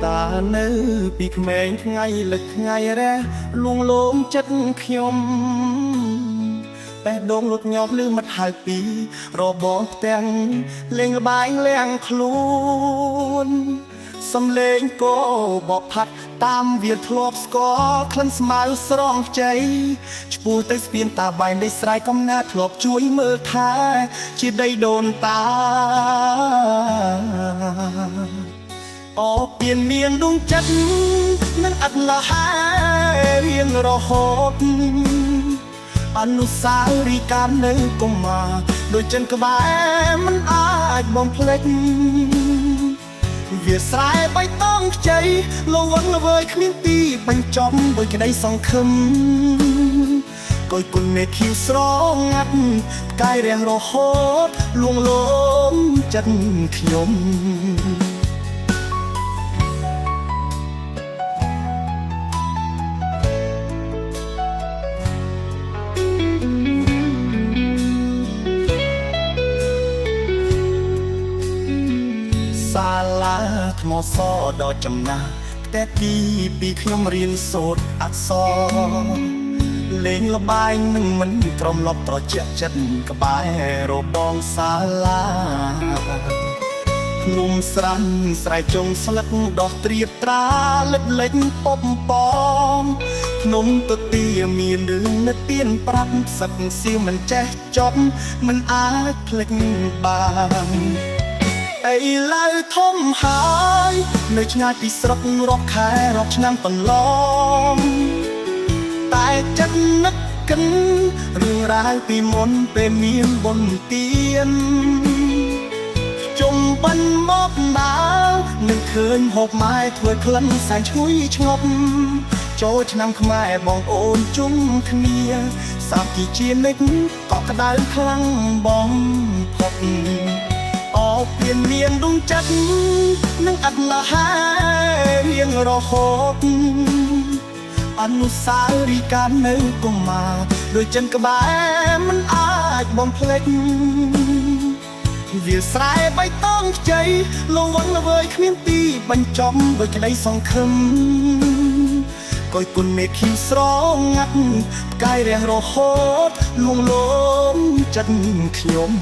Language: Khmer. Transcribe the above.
តានៅពីក្មេងថ្ងៃលឹកថ្ងៃរះលួងលោមចិត្តខ្ញុំតែដងលុតញប់លឺមាត់ហៅពីរបបផ្ទាំងលេងល្បែងលាងខ្លួនសំលេងក៏បបផាត់តាមវាធ្លាប់ស្គាល់ក្លិនស្មៅស្រងខ្ចីឈ្មោះទៅស្ពានតាបែងដីស្រែកំណាធ្លាប់ជួយមើលថែជាដីដូនតាអូពៀនមានដួងចិត្តនឹងអត់លហើយរៀងរហូតអនុស្សាវរីយ៍កាលនៅកុមារដូចចិនក្បែរមិនអាចបំភ្លេចវាស្រែបៃតងខ្ចីលវងល្វើយគ្មានទីបញ្ចប់ដោយក្តីសង្ឃឹមកុយគុណមេឃីវស្រងាត់ផ្កាយរះរហូតលួងលោមចិត្តខ្ញុំសាលាថ្មសដ៏ចំណាស់តែទីពីខ្ញុំរៀនសូត្រអក្សរលេងល្បែងនឹងមិនក្រំលប់ត្រជាក់ចិត្តក្បែររបងសាលាភ្នំស្រាំស្រែចុងស្លឹកដោះត្រៀបត្រាលិតលេចពំបងភ្នំទទាមានរឿងនិទានប្រាប់សឹកសៀវមិនចេះចប់មិនអាចភ្លេចបានអីឡើយធំហើយនៅឆ្ងាយពីស្រុករាប់ខែរាប់ឆ្នាំកន្លងតែចិត្តនឹកកិនរឿងរ៉ាវពីមុនពេលមានបុណ្យទានជុំបិណ្ឌមកដើរនឹងឃើញហូបម៉ែធ្វើក្លិនសែងឈ្ងុយឆ្ងប់ចូលឆ្នាំខ្មែរបងប្អូនជុំគ្នាសាមគ្គីជានិច្ចក៏ក្តៅខ្លាំងបំផុតអូពៀនមានដួងចិត្តនឹងអត់លហើយរៀងរហូតអនុស្សាវរីយ៍កាលនៅកុមារដូចចិនក្បែរមិនអាចបំភ្លេចវាស្រែបៃតងខ្ចីលវងល្វើយគ្មានទីបញ្ចប់ដោយក្តីសង្ឃឹមកុយគុណមេឃីវស្រងាត់ផ្កាយរះរហូតលួងលោមចិត្តខ្ញុំ